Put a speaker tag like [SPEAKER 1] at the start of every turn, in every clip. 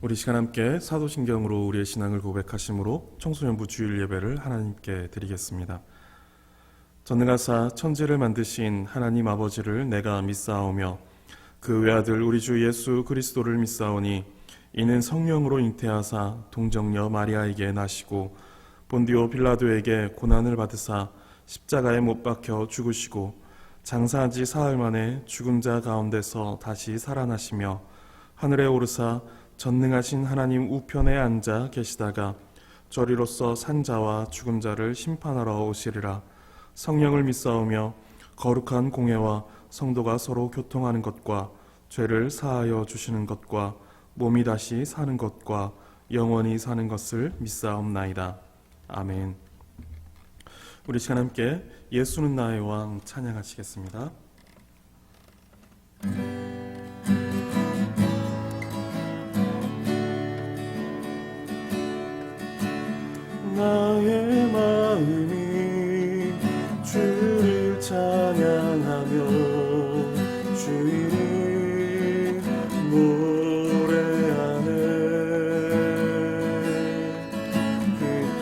[SPEAKER 1] 우리 시간 함께 사도신경으로 우리의 신앙을 고백하심으로 청소년부 주일 예배를 하나님께 드리겠습니다. 전능하사 천지를 만드신 하나님 아버지를 내가 믿사오며 그 외아들 우리 주 예수 그리스도를 믿사오니 이는 성령으로 잉태하사 동정녀 마리아에게 나시고 본디오 빌라도에게 고난을 받으사 십자가에 못 박혀 죽으시고 장사한 지 사흘 만에 죽은 자 가운데서 다시 살아나시며 하늘에 오르사 전능하신 하나님 우편에 앉아 계시다가 저리로서 산 자와 죽은 자를 심판하러 오시리라. 성령을 믿사오며 거룩한 공회와 성도가 서로 교통하는 것과 죄를 사하여 주시는 것과 몸이 다시 사는 것과 영원히 사는 것을 믿사옵나이다. 아멘. 우리 시간 함께 예수는 나의 왕 찬양하시겠습니다. 나의 마음이 주를 찬양하며 주 이름 노래하네.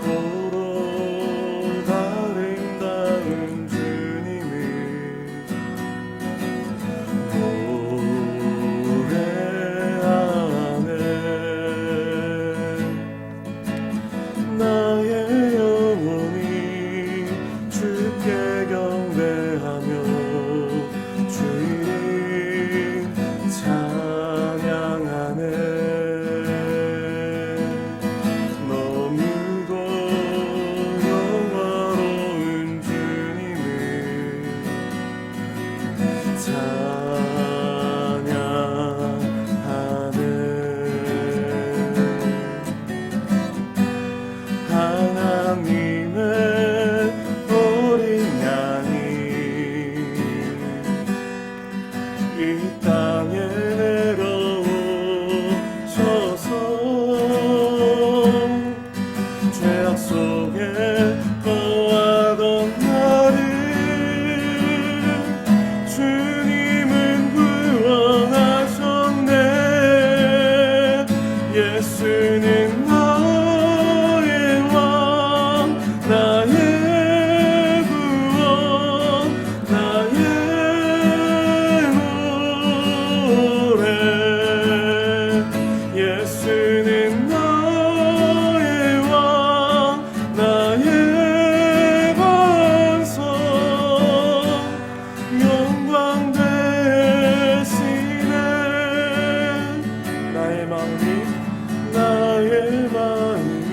[SPEAKER 1] 그토록 아름다운 주님을 노래하네. 나의 영혼이 주께 경배하며 주 이름 찬양하네. 너무도 영화로운 주님을 찬양하네. 하나님의 어린 양이 이 땅에 내려오셔서 죄악 속에 거하던 나를 주님은 구원하셨네. 예수는 나의 왕, 나의 구원, 나의 노래. 예수는 나의 왕, 나의 반석, 영광 되시네. 나의 마음이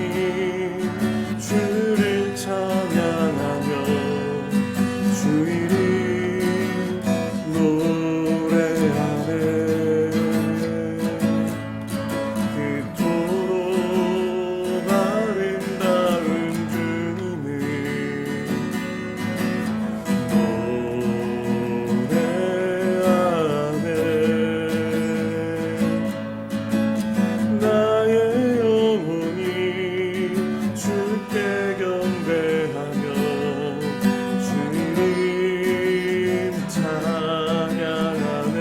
[SPEAKER 1] 주를 찬양하며 주 이름 노래하네. 그토록 아름다운 주님을 노래하네. 나의 영혼이 주께 경배하며 주 이름 찬양하네.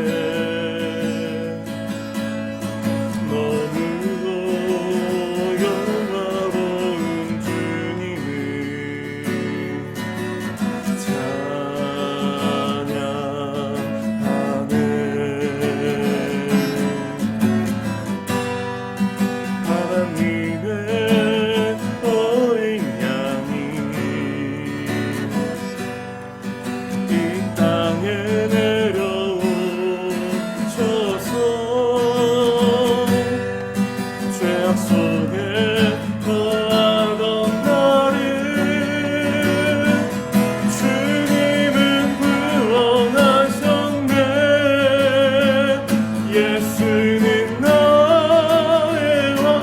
[SPEAKER 1] 너무도 영화로운 주님을 찬양하네. 하나님의 어린 양이 이 땅에 내려오셔서 죄악 속에 거하던 나를 주님은 구원하셨네. 예수는 나의 왕,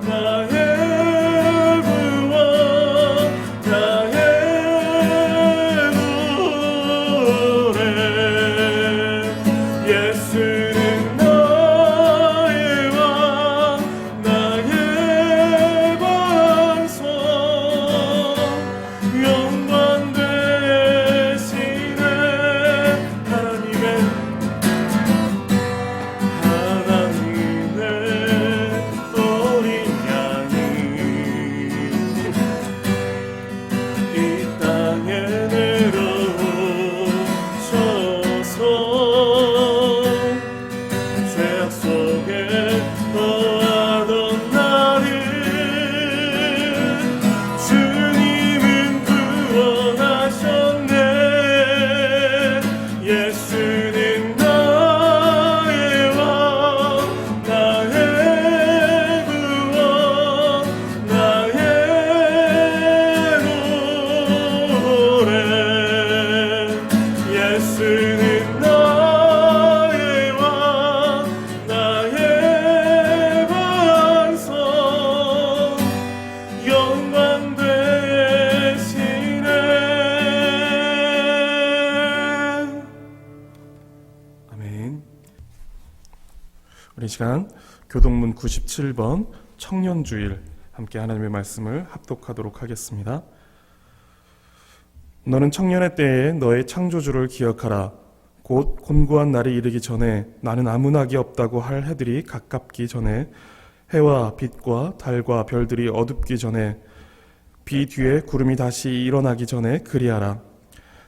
[SPEAKER 1] 나의 구원, 나의 노래. 예수는 나의 왕, 나의 반석, 영광 되시네. 하나님의 우리 시간 교동문 97번 청년주일 함께 하나님의 말씀을 합독하도록 하겠습니다. 너는 청년의 때에 너의 창조주를 기억하라. 곧 곤고한 날이 이르기 전에 나는 아무 낙이 없다고 할 해들이 가깝기 전에 해와 빛과 달과 별들이 어둡기 전에 비 뒤에 구름이 다시 일어나기 전에 그리하라.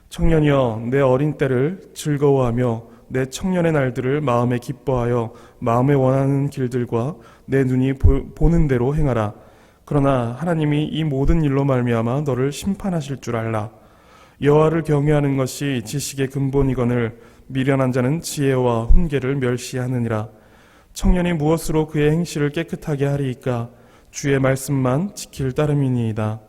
[SPEAKER 1] 청년이여 내 어린 때를 즐거워하며 내 청년의 날들을 마음에 기뻐하여 마음에 원하는 길들과 내 눈이 보는 대로 행하라. 그러나 하나님이 이 모든 일로 말미암아 너를 심판하실 줄 알라. 여호와를 경외하는 것이 지식의 근본이거늘 미련한 자는 지혜와 훈계를 멸시하느니라. 청년이 무엇으로 그의 행실을 깨끗하게 하리이까? 주의 말씀만 지킬 따름이니이다.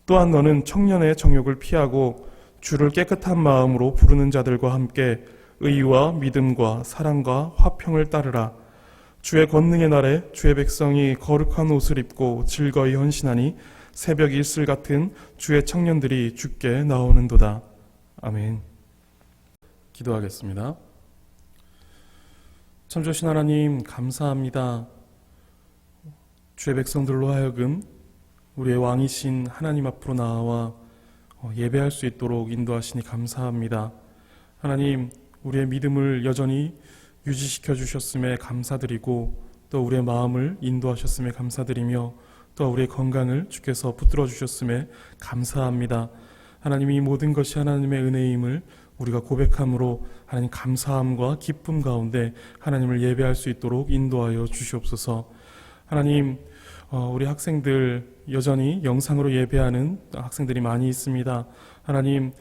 [SPEAKER 1] 또한 너는 청년의 정욕을 피하고 주를 깨끗한 마음으로 부르는 자들과 함께 의와 믿음과 사랑과 화평을 따르라. 주의 권능의 날에 주의 백성이 거룩한 옷을 입고 즐거이 헌신하니 새벽 일슬 같은 주의 청년들이 주께 나오는도다. 아멘. 기도하겠습니다. 참 좋으신 하나님 감사합니다. 주의 백성들로 하여금 우리의 왕이신 하나님 앞으로 나와 예배할 수 있도록 인도하시니 감사합니다. 하나님, 우리의 믿음을 여전히 유지시켜 주셨음에 감사드리고 또 우리의 마음을 인도하셨음에 감사드리며 또 우리의 건강을 주께서 붙들어 주셨음에 감사합니다. 하나님, 이 모든 것이 하나님의 은혜임을 우리가 고백함으로 하나님 감사함과 기쁨 가운데 하나님을 예배할 수 있도록 인도하여 주시옵소서. 하나님, 우리 학생들 여전히 영상으로 예배하는 학생들이 많이 있습니다. 하나님,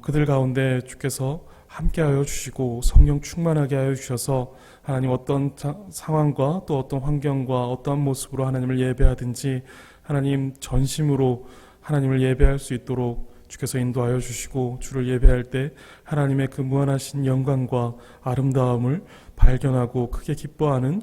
[SPEAKER 1] 그들 가운데 주께서 함께하여 주시고 성령 충만하게 하여 주셔서 하나님 어떤 상황과 또 어떤 환경과 어떠한 모습으로 하나님을 예배하든지 하나님 전심으로 하나님을 예배할 수 있도록 주께서 인도하여 주시고 주를 예배할 때 하나님의 그 무한하신 영광과 아름다움을 발견하고 크게 기뻐하는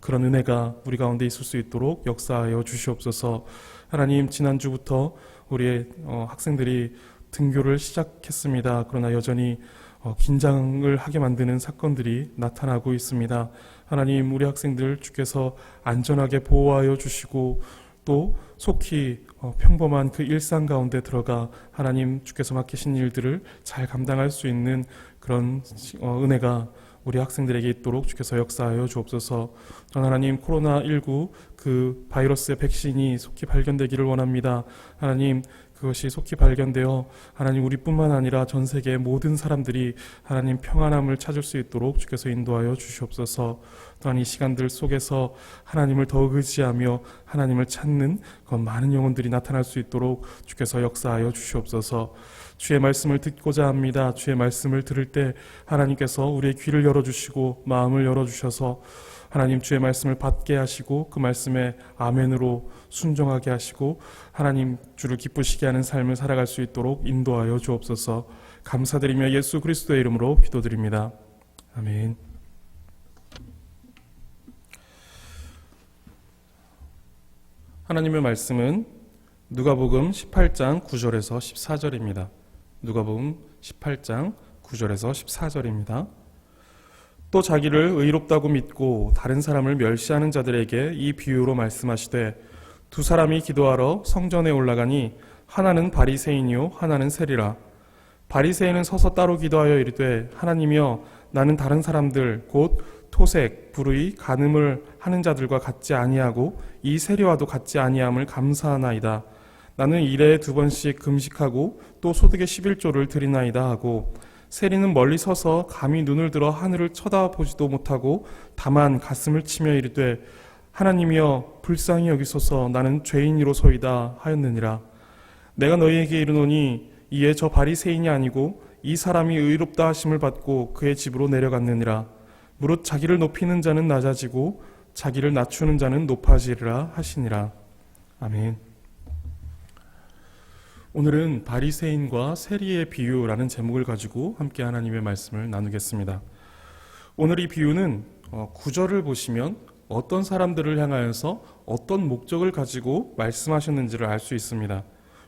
[SPEAKER 1] 그런 은혜가 우리 가운데 있을 수 있도록 역사하여 주시옵소서. 하나님, 지난주부터 우리의 학생들이 등교를 시작했습니다. 그러나 여전히 긴장을 하게 만드는 사건들이 나타나고 있습니다. 하나님, 우리 학생들 주께서 안전하게 보호하여 주시고 또 속히 평범한 그 일상 가운데 들어가 하나님 주께서 맡기신 일들을 잘 감당할 수 있는 그런 은혜가 우리 학생들에게 있도록 주께서 역사하여 주옵소서. 또 하나님, 코로나19 그 바이러스의 백신이 속히 발견되기를 원합니다. 하나님, 그것이 속히 발견되어 하나님 우리뿐만 아니라 전 세계의 모든 사람들이 하나님 평안함을 찾을 수 있도록 주께서 인도하여 주시옵소서. 또한 이 시간들 속에서 하나님을 더욱 의지하며 하나님을 찾는 그런 많은 영혼들이 나타날 수 있도록 주께서 역사하여 주시옵소서. 주의 말씀을 듣고자 합니다. 주의 말씀을 들을 때 하나님께서 우리의 귀를 열어주시고 마음을 열어주셔서 하나님 주의 말씀을 받게 하시고 그 말씀에 아멘으로 순종하게 하시고 하나님 주를 기쁘시게 하는 삶을 살아갈 수 있도록 인도하여 주옵소서. 감사드리며 예수 그리스도의 이름으로 기도드립니다. 아멘. 하나님의 말씀은 누가복음 18장 9절에서 14절입니다. 누가복음 18장 9절에서 14절입니다. 또 자기를 의롭다고 믿고 다른 사람을 멸시하는 자들에게 이 비유로 말씀하시되 두 사람이 기도하러 성전에 올라가니 하나는 바리새인이요 하나는 세리라. 바리새인은 서서 따로 기도하여 이르되 하나님이여 나는 다른 사람들 곧 토색, 불의, 간음을 하는 자들과 같지 아니하고 이 세리와도 같지 아니함을 감사하나이다. 나는 일에 2번씩 금식하고 또 소득의 11조를 드리나이다 하고 세리는 멀리 서서 감히 눈을 들어 하늘을 쳐다보지도 못하고 다만 가슴을 치며 이르되 하나님이여 불쌍히 여기소서 나는 죄인이로소이다 하였느니라. 내가 너희에게 이르노니 이에 저 바리새인이 아니고 이 사람이 의롭다 하심을 받고 그의 집으로 내려갔느니라. 무릇 자기를 높이는 자는 낮아지고 자기를 낮추는 자는 높아지리라 하시니라. 아멘. 오늘은 바리새인과 세리의 비유라는 제목을 가지고 함께 하나님의 말씀을 나누겠습니다. 오늘 이 비유는 구절을 보시면 어떤 사람들을 향하여서 어떤 목적을 가지고 말씀하셨는지를 알 수 있습니다.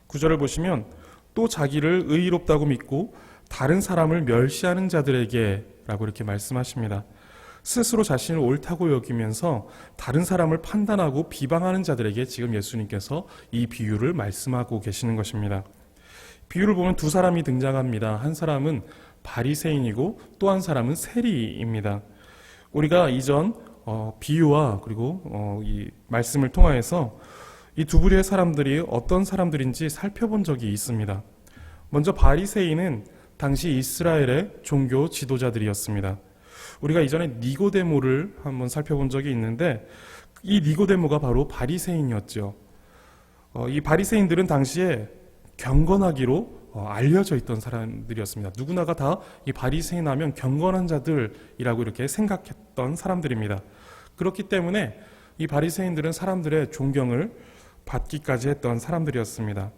[SPEAKER 1] 구절을 보시면 또 자기를 의롭다고 믿고 다른 사람을 멸시하는 자들에게 라고 이렇게 말씀하십니다. 스스로 자신을 옳다고 여기면서 다른 사람을 판단하고 비방하는 자들에게 지금 예수님께서 이 비유를 말씀하고 계시는 것입니다. 비유를 보면 두 사람이 등장합니다. 한 사람은 바리새인이고 또 한 사람은 세리입니다. 우리가 이전 비유와 그리고 이 말씀을 통하여서 이 두 부류의 사람들이 어떤 사람들인지 살펴본 적이 있습니다. 먼저 바리새인은 당시 이스라엘의 종교 지도자들이었습니다. 우리가 이전에 니고데모를 한번 살펴본 적이 있는데 이 니고데모가 바로 바리새인이었죠. 이 바리새인들은 당시에 경건하기로 알려져 있던 사람들이었습니다. 누구나가 다 이 바리새인 하면 경건한 자들이라고 이렇게 생각했던 사람들입니다. 그렇기 때문에 이 바리새인들은 사람들의 존경을 받기까지 했던 사람들이었습니다.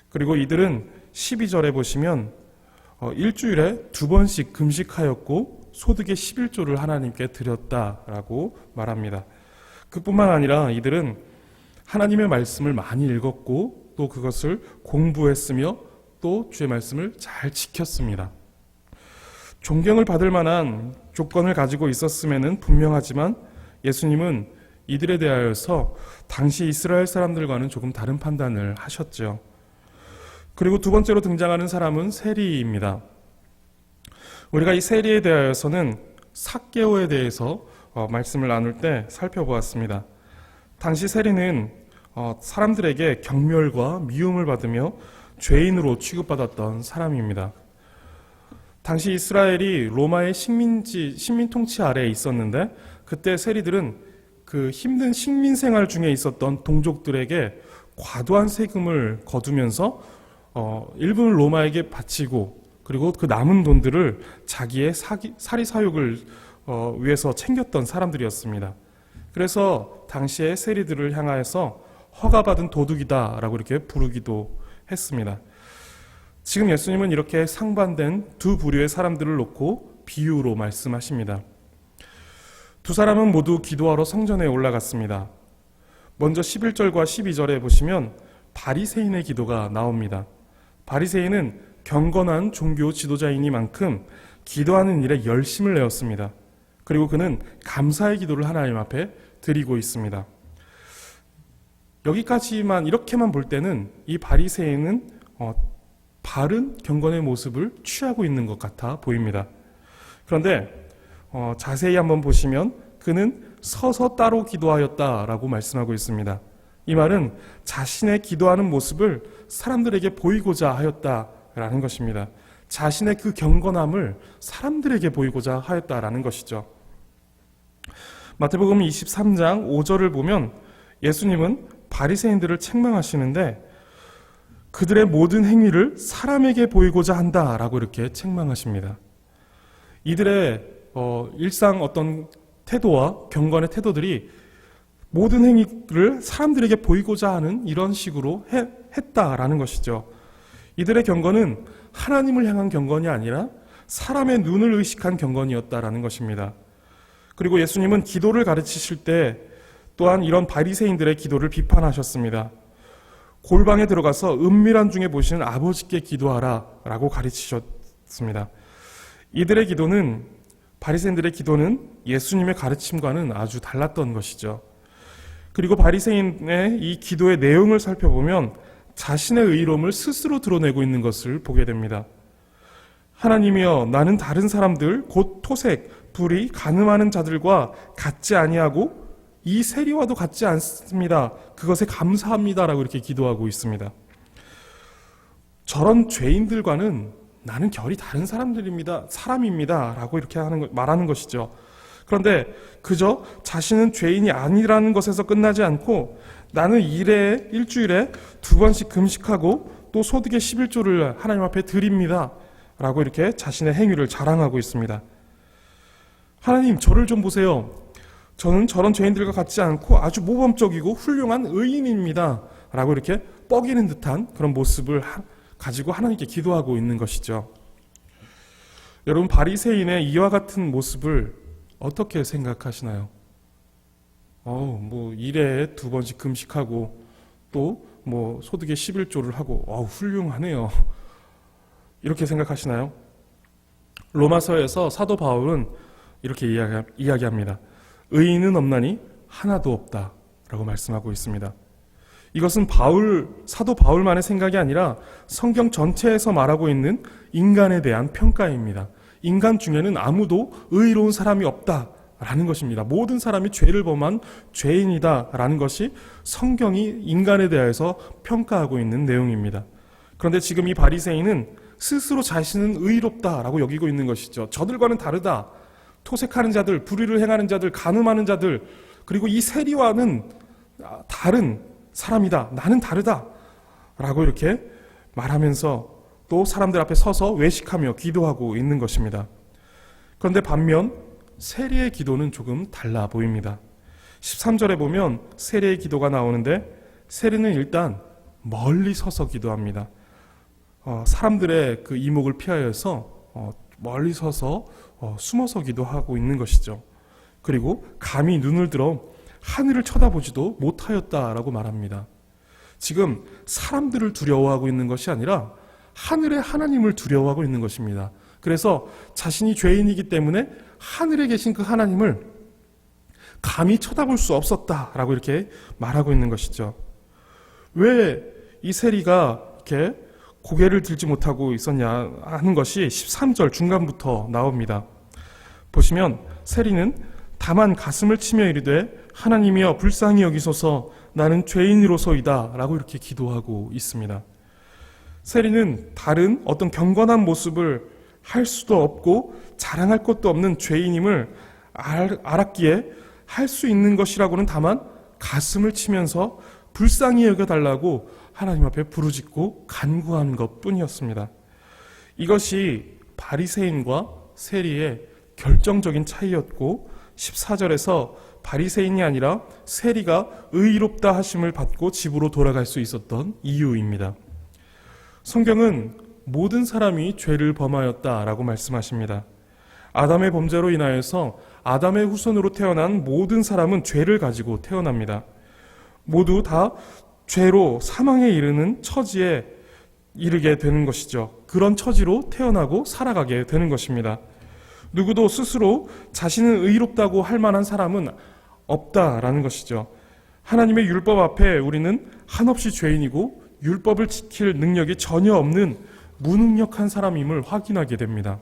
[SPEAKER 1] 그리고 이들은 12절에 보시면 일주일에 2번씩 금식하였고 소득의 11조를 하나님께 드렸다라고 말합니다. 그뿐만 아니라 이들은 하나님의 말씀을 많이 읽었고 또 그것을 공부했으며 또 주의 말씀을 잘 지켰습니다. 존경을 받을 만한 조건을 가지고 있었음에는 분명하지만 예수님은 이들에 대하여서 당시 이스라엘 사람들과는 조금 다른 판단을 하셨죠. 그리고 두 번째로 등장하는 사람은 세리입니다. 우리가 이 세리에 대하여서는 삭개오에 대해서 말씀을 나눌 때 살펴보았습니다. 당시 세리는 사람들에게 경멸과 미움을 받으며 죄인으로 취급받았던 사람입니다. 당시 이스라엘이 로마의 식민 통치 아래에 있었는데 그때 세리들은 그 힘든 식민 생활 중에 있었던 동족들에게 과도한 세금을 거두면서 일부는 로마에게 바치고 그리고 그 남은 돈들을 자기의 사리사욕을 위해서 챙겼던 사람들이었습니다. 그래서 당시의 세리들을 향하여서 허가받은 도둑이다라고 이렇게 부르기도 했습니다. 지금 예수님은 이렇게 상반된 두 부류의 사람들을 놓고 비유로 말씀하십니다. 두 사람은 모두 기도하러 성전에 올라갔습니다. 먼저 11절과 12절에 보시면 바리새인의 기도가 나옵니다. 바리새인은 경건한 종교 지도자이니만큼 기도하는 일에 열심을 내었습니다. 그리고 그는 감사의 기도를 하나님 앞에 드리고 있습니다. 여기까지만 이렇게만 볼 때는 이 바리새인은 바른 경건의 모습을 취하고 있는 것 같아 보입니다. 그런데 자세히 한번 보시면 그는 서서 따로 기도하였다라고 말씀하고 있습니다. 이 말은 자신의 기도하는 모습을 사람들에게 보이고자 하였다라는 것입니다. 자신의 그 경건함을 사람들에게 보이고자 하였다라는 것이죠. 마태복음 23장 5절을 보면 예수님은 바리새인들을 책망하시는데 그들의 모든 행위를 사람에게 보이고자 한다라고 이렇게 책망하십니다. 이들의 일상 어떤 태도와 경건의 태도들이 모든 행위를 사람들에게 보이고자 하는 이런 식으로 했다라는 것이죠. 이들의 경건은 하나님을 향한 경건이 아니라 사람의 눈을 의식한 경건이었다라는 것입니다. 그리고 예수님은 기도를 가르치실 때 또한 이런 바리새인들의 기도를 비판하셨습니다. 골방에 들어가서 은밀한 중에 보시는 아버지께 기도하라 라고 가르치셨습니다. 이들의 기도는, 바리새인들의 기도는 예수님의 가르침과는 아주 달랐던 것이죠. 그리고 바리새인의 이 기도의 내용을 살펴보면 자신의 의로움을 스스로 드러내고 있는 것을 보게 됩니다. 하나님이여, 나는 다른 사람들 곧 토색, 불의, 간음하는 자들과 같지 아니하고 이 세리와도 같지 않습니다. 그것에 감사합니다라고 이렇게 기도하고 있습니다. 저런 죄인들과는 나는 결이 다른 사람입니다 라고 이렇게 말하는 것이죠. 그런데 그저 자신은 죄인이 아니라는 것에서 끝나지 않고 나는 일주일에 2번씩 금식하고 또 소득의 11조를 하나님 앞에 드립니다 라고 이렇게 자신의 행위를 자랑하고 있습니다. 하나님, 저를 좀 보세요. 저는 저런 죄인들과 같지 않고 아주 모범적이고 훌륭한 의인입니다 라고 이렇게 뻐기는 듯한 그런 모습을 가지고 하나님께 기도하고 있는 것이죠. 여러분, 바리새인의 이와 같은 모습을 어떻게 생각하시나요? 일에 2번씩 금식하고 또 소득의 11조를 하고 훌륭하네요. 이렇게 생각하시나요? 로마서에서 사도 바울은 이렇게 이야기합니다. 의인은 없나니 하나도 없다 라고 말씀하고 있습니다. 이것은 사도 바울만의 생각이 아니라 성경 전체에서 말하고 있는 인간에 대한 평가입니다. 인간 중에는 아무도 의로운 사람이 없다라는 것입니다. 모든 사람이 죄를 범한 죄인이다라는 것이 성경이 인간에 대해서 평가하고 있는 내용입니다. 그런데 지금 이 바리새인은 스스로 자신은 의롭다라고 여기고 있는 것이죠. 저들과는 다르다. 토색하는 자들, 불의를 행하는 자들, 간음하는 자들, 그리고 이 세리와는 다른 사람이다. 나는 다르다. 라고 이렇게 말하면서 또 사람들 앞에 서서 외식하며 기도하고 있는 것입니다. 그런데 반면 세리의 기도는 조금 달라 보입니다. 13절에 보면 세리의 기도가 나오는데 세리는 일단 멀리 서서 기도합니다. 사람들의 그 이목을 피하여서 멀리 서서 숨어서 기도하고 있는 것이죠. 그리고 감히 눈을 들어 하늘을 쳐다보지도 못하였다라고 말합니다. 지금 사람들을 두려워하고 있는 것이 아니라 하늘의 하나님을 두려워하고 있는 것입니다. 그래서 자신이 죄인이기 때문에 하늘에 계신 그 하나님을 감히 쳐다볼 수 없었다라고 이렇게 말하고 있는 것이죠. 왜 이 세리가 이렇게 고개를 들지 못하고 있었냐 하는 것이 13절 중간부터 나옵니다. 보시면 세리는 다만 가슴을 치며 이르되 하나님이여 불쌍히 여기소서 나는 죄인으로소이다 라고 이렇게 기도하고 있습니다. 세리는 다른 어떤 경건한 모습을 할 수도 없고 자랑할 것도 없는 죄인임을 알았기에 할 수 있는 것이라고는 다만 가슴을 치면서 불쌍히 여겨달라고 하나님 앞에 부르짖고 간구한 것뿐이었습니다. 이것이 바리새인과 세리의 결정적인 차이였고 14절에서 바리새인이 아니라 세리가 의롭다 하심을 받고 집으로 돌아갈 수 있었던 이유입니다. 성경은 모든 사람이 죄를 범하였다라고 말씀하십니다. 아담의 범죄로 인하여서 아담의 후손으로 태어난 모든 사람은 죄를 가지고 태어납니다. 모두 다 죄로 사망에 이르는 처지에 이르게 되는 것이죠. 그런 처지로 태어나고 살아가게 되는 것입니다. 누구도 스스로 자신은 의롭다고 할 만한 사람은 없다라는 것이죠. 하나님의 율법 앞에 우리는 한없이 죄인이고 율법을 지킬 능력이 전혀 없는 무능력한 사람임을 확인하게 됩니다.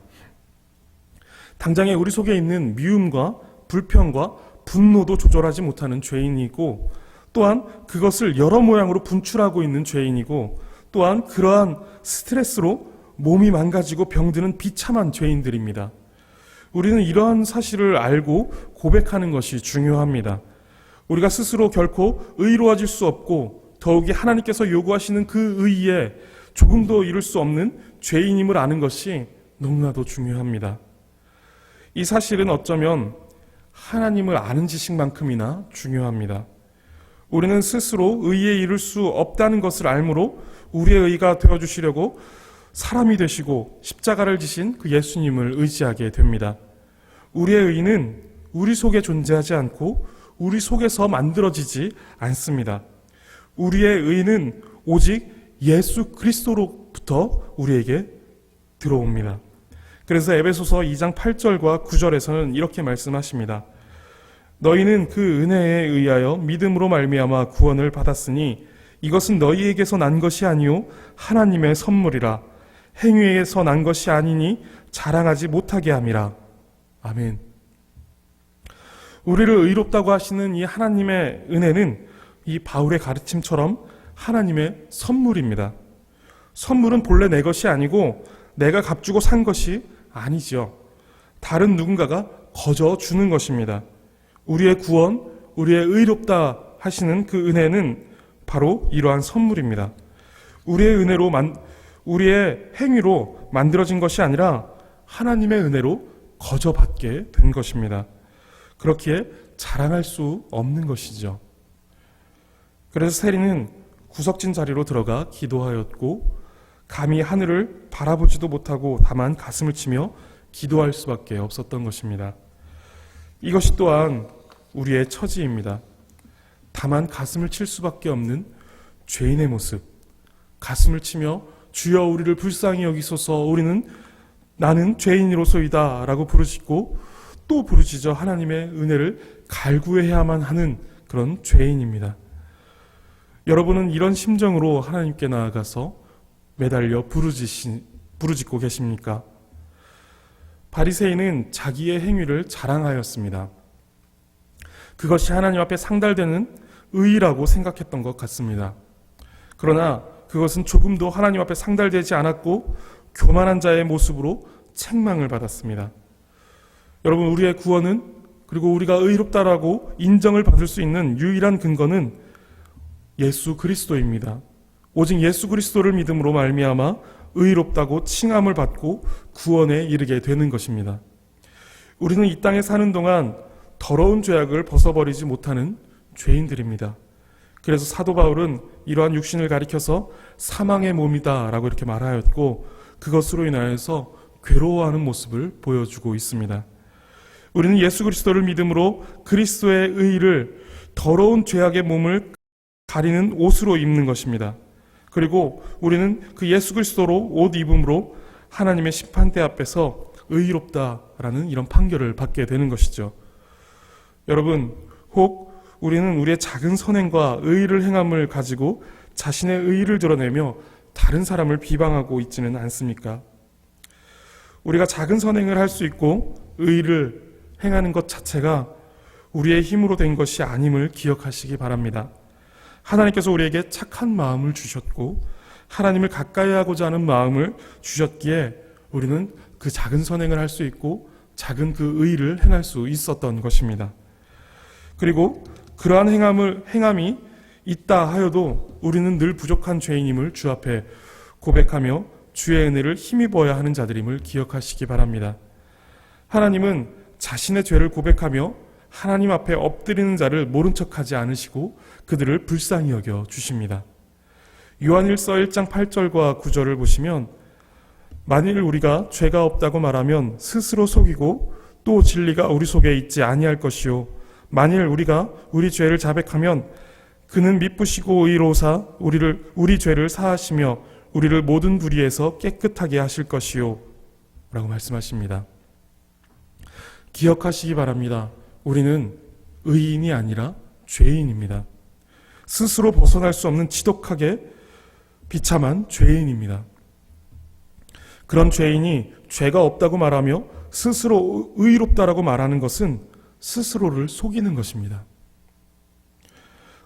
[SPEAKER 1] 당장에 우리 속에 있는 미움과 불평과 분노도 조절하지 못하는 죄인이고 또한 그것을 여러 모양으로 분출하고 있는 죄인이고 또한 그러한 스트레스로 몸이 망가지고 병드는 비참한 죄인들입니다. 우리는 이러한 사실을 알고 고백하는 것이 중요합니다. 우리가 스스로 결코 의로워질 수 없고 더욱이 하나님께서 요구하시는 그 의에 조금도 이룰 수 없는 죄인임을 아는 것이 너무나도 중요합니다. 이 사실은 어쩌면 하나님을 아는 지식만큼이나 중요합니다. 우리는 스스로 의에 이룰 수 없다는 것을 알므로 우리의 의가 되어주시려고 사람이 되시고 십자가를 지신 그 예수님을 의지하게 됩니다. 우리의 의는 우리 속에 존재하지 않고 우리 속에서 만들어지지 않습니다. 우리의 의는 오직 예수 그리스도로부터 우리에게 들어옵니다. 그래서 에베소서 2장 8절과 9절에서는 이렇게 말씀하십니다. 너희는 그 은혜에 의하여 믿음으로 말미암아 구원을 받았으니 이것은 너희에게서 난 것이 아니요 하나님의 선물이라. 행위에서 난 것이 아니니 자랑하지 못하게 함이라. 아멘. 우리를 의롭다고 하시는 이 하나님의 은혜는 이 바울의 가르침처럼 하나님의 선물입니다. 선물은 본래 내 것이 아니고 내가 값주고 산 것이 아니죠. 다른 누군가가 거저 주는 것입니다. 우리의 구원, 우리의 의롭다 하시는 그 은혜는 바로 이러한 선물입니다. 우리의 은혜로 우리의 행위로 만들어진 것이 아니라 하나님의 은혜로 거저 받게 된 것입니다. 그렇기에 자랑할 수 없는 것이죠. 그래서 세리는 구석진 자리로 들어가 기도하였고 감히 하늘을 바라보지도 못하고 다만 가슴을 치며 기도할 수밖에 없었던 것입니다. 이것이 또한 우리의 처지입니다. 다만 가슴을 칠 수밖에 없는 죄인의 모습, 가슴을 치며 주여 우리를 불쌍히 여기소서 나는 죄인으로소이다 라고 부르짖고 또 부르짖어 하나님의 은혜를 갈구해야만 하는 그런 죄인입니다. 여러분은 이런 심정으로 하나님께 나아가서 매달려 부르짖고 계십니까? 바리새인은 자기의 행위를 자랑하였습니다. 그것이 하나님 앞에 상달되는 의의라고 생각했던 것 같습니다. 그러나 그것은 조금도 하나님 앞에 상달되지 않았고 교만한 자의 모습으로 책망을 받았습니다. 여러분, 우리의 구원은, 그리고 우리가 의롭다라고 인정을 받을 수 있는 유일한 근거는 예수 그리스도입니다. 오직 예수 그리스도를 믿음으로 말미암아 의롭다고 칭함을 받고 구원에 이르게 되는 것입니다. 우리는 이 땅에 사는 동안 더러운 죄악을 벗어버리지 못하는 죄인들입니다. 그래서 사도 바울은 이러한 육신을 가리켜서 사망의 몸이다 라고 이렇게 말하였고, 그것으로 인하여서 괴로워하는 모습을 보여주고 있습니다. 우리는 예수 그리스도를 믿음으로 그리스도의 의를 더러운 죄악의 몸을 가리는 옷으로 입는 것입니다. 그리고 우리는 그 예수 그리스도로 옷 입음으로 하나님의 심판대 앞에서 의롭다라는 이런 판결을 받게 되는 것이죠. 여러분, 혹 우리는 우리의 작은 선행과 의를 행함을 가지고 자신의 의를 드러내며 다른 사람을 비방하고 있지는 않습니까? 우리가 작은 선행을 할 수 있고 의를 행하는 것 자체가 우리의 힘으로 된 것이 아님을 기억하시기 바랍니다. 하나님께서 우리에게 착한 마음을 주셨고 하나님을 가까이 하고자 하는 마음을 주셨기에 우리는 그 작은 선행을 할 수 있고 작은 그 의를 행할 수 있었던 것입니다. 그리고 그러한 행함이 있다 하여도 우리는 늘 부족한 죄인임을 주 앞에 고백하며 주의 은혜를 힘입어야 하는 자들임을 기억하시기 바랍니다. 하나님은 자신의 죄를 고백하며 하나님 앞에 엎드리는 자를 모른 척하지 않으시고 그들을 불쌍히 여겨 주십니다. 요한일서 1장 8절과 9절을 보시면, 만일 우리가 죄가 없다고 말하면 스스로 속이고 또 진리가 우리 속에 있지 아니할 것이요, 만일 우리가 우리 죄를 자백하면 그는 미쁘시고 의로우사 우리 죄를 사하시며 우리를 모든 불의에서 깨끗하게 하실 것이요 라고 말씀하십니다. 기억하시기 바랍니다. 우리는 의인이 아니라 죄인입니다. 스스로 벗어날 수 없는 지독하게 비참한 죄인입니다. 그런 죄인이 죄가 없다고 말하며 스스로 의롭다라고 말하는 것은 스스로를 속이는 것입니다.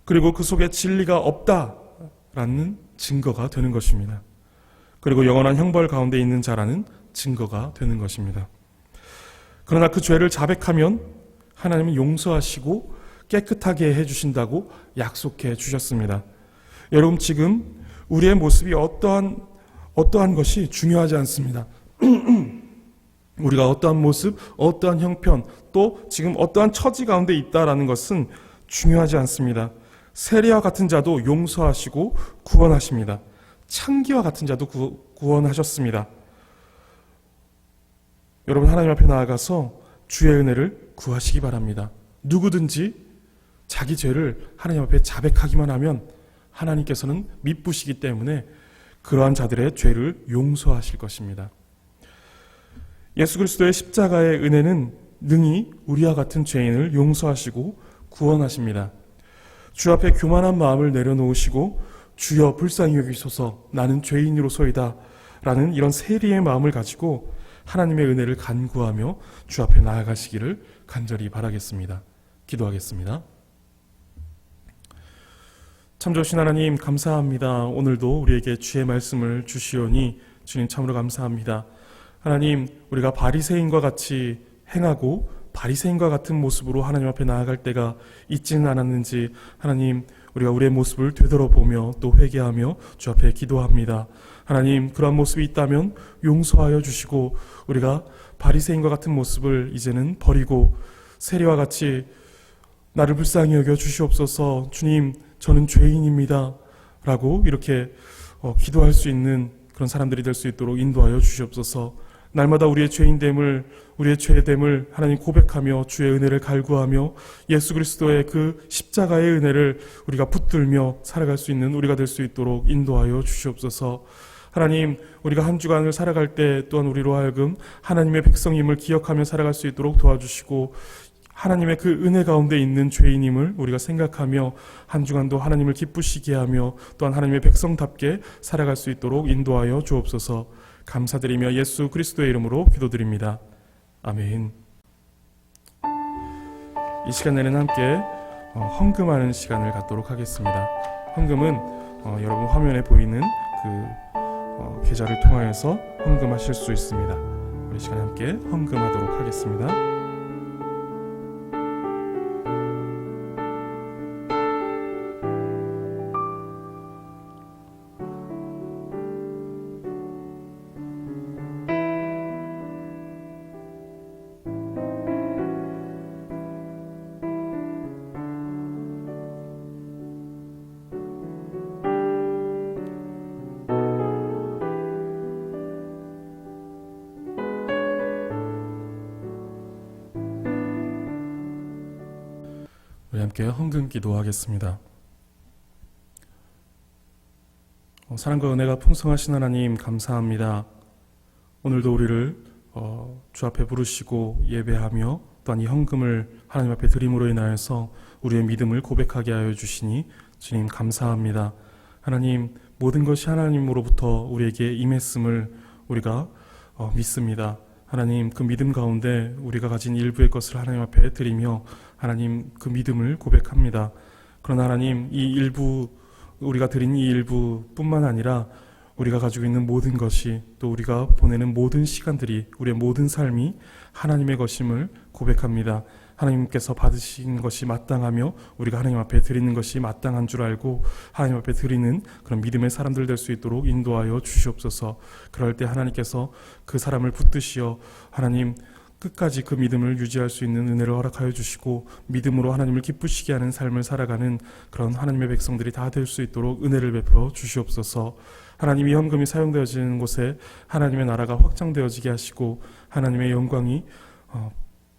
[SPEAKER 1] 그리고 그 속에 진리가 없다라는 증거가 되는 것입니다. 그리고 영원한 형벌 가운데 있는 자라는 증거가 되는 것입니다. 그러나 그 죄를 자백하면 하나님은 용서하시고 깨끗하게 해주신다고 약속해 주셨습니다. 여러분, 지금 우리의 모습이 어떠한 것이 중요하지 않습니다. 우리가 어떠한 모습, 어떠한 형편, 또 지금 어떠한 처지 가운데 있다라는 것은 중요하지 않습니다. 세리와 같은 자도 용서하시고 구원하십니다. 창기와 같은 자도 구원하셨습니다. 여러분, 하나님 앞에 나아가서 주의 은혜를 구하시기 바랍니다. 누구든지 자기 죄를 하나님 앞에 자백하기만 하면 하나님께서는 미쁘시기 때문에 그러한 자들의 죄를 용서하실 것입니다. 예수 그리스도의 십자가의 은혜는 능히 우리와 같은 죄인을 용서하시고 구원하십니다. 주 앞에 교만한 마음을 내려놓으시고 주여 불쌍히 여기소서 나는 죄인으로소이다 라는 이런 세리의 마음을 가지고 하나님의 은혜를 간구하며 주 앞에 나아가시기를 간절히 바라겠습니다. 기도하겠습니다. 참 좋으신 하나님, 감사합니다. 오늘도 우리에게 주의 말씀을 주시오니 주님 참으로 감사합니다. 하나님, 우리가 바리새인과 같이 행하고 바리새인과 같은 모습으로 하나님 앞에 나아갈 때가 있지는 않았는지 하나님, 우리가 우리의 모습을 되돌아보며 또 회개하며 주 앞에 기도합니다. 하나님, 그러한 모습이 있다면 용서하여 주시고 우리가 바리새인과 같은 모습을 이제는 버리고 세리와 같이 나를 불쌍히 여겨 주시옵소서, 주님 저는 죄인입니다 라고 이렇게 기도할 수 있는 그런 사람들이 될 수 있도록 인도하여 주시옵소서. 날마다 우리의 죄인됨을, 우리의 죄됨을 하나님 고백하며 주의 은혜를 갈구하며 예수 그리스도의 그 십자가의 은혜를 우리가 붙들며 살아갈 수 있는 우리가 될 수 있도록 인도하여 주시옵소서. 하나님, 우리가 한 주간을 살아갈 때 또한 우리로 하여금 하나님의 백성임을 기억하며 살아갈 수 있도록 도와주시고, 하나님의 그 은혜 가운데 있는 죄인임을 우리가 생각하며 한 주간도 하나님을 기쁘시게 하며 또한 하나님의 백성답게 살아갈 수 있도록 인도하여 주옵소서. 감사드리며 예수 그리스도의 이름으로 기도드립니다. 아멘. 이 시간에는 함께 헌금하는 시간을 갖도록 하겠습니다. 헌금은 여러분 화면에 보이는 그 계좌를 통하여서 헌금하실 수 있습니다. 우리 시간에 함께 헌금하도록 하겠습니다. 우리 함께 헌금 기도하겠습니다. 사랑과 은혜가 풍성하신 하나님 감사합니다. 오늘도 우리를 주 앞에 부르시고 예배하며 또한 이 헌금을 하나님 앞에 드림으로 인하여서 우리의 믿음을 고백하게 하여 주시니 주님 감사합니다. 하나님, 모든 것이 하나님으로부터 우리에게 임했음을 우리가 믿습니다. 하나님, 그 믿음 가운데 우리가 가진 일부의 것을 하나님 앞에 드리며 하나님 그 믿음을 고백합니다. 그러나 하나님, 이 일부, 우리가 드린 이 일부뿐만 아니라 우리가 가지고 있는 모든 것이, 또 우리가 보내는 모든 시간들이, 우리의 모든 삶이 하나님의 것임을 고백합니다. 하나님께서 받으신 것이 마땅하며 우리가 하나님 앞에 드리는 것이 마땅한 줄 알고 하나님 앞에 드리는 그런 믿음의 사람들 될 수 있도록 인도하여 주시옵소서. 그럴 때 하나님께서 그 사람을 붙드시어 하나님 끝까지 그 믿음을 유지할 수 있는 은혜를 허락하여 주시고 믿음으로 하나님을 기쁘시게 하는 삶을 살아가는 그런 하나님의 백성들이 다 될 수 있도록 은혜를 베풀어 주시옵소서. 하나님, 이 헌금이 사용되어지는 곳에 하나님의 나라가 확장되어지게 하시고 하나님의 영광이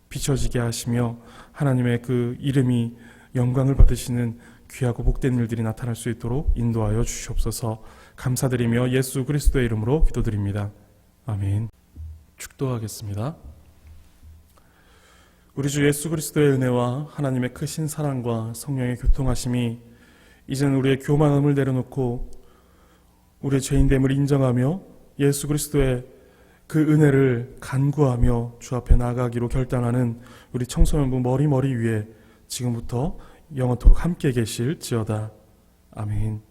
[SPEAKER 1] 비춰지게 하시며 하나님의 그 이름이 영광을 받으시는 귀하고 복된 일들이 나타날 수 있도록 인도하여 주시옵소서. 감사드리며 예수 그리스도의 이름으로 기도드립니다. 아멘. 축도하겠습니다. 우리 주 예수 그리스도의 은혜와 하나님의 크신 사랑과 성령의 교통하심이 이제는 우리의 교만함을 내려놓고 우리의 죄인됨을 인정하며 예수 그리스도의 그 은혜를 간구하며 주 앞에 나아가기로 결단하는 우리 청소년부 머리 위에 지금부터 영원토록 함께 계실지어다. 아멘.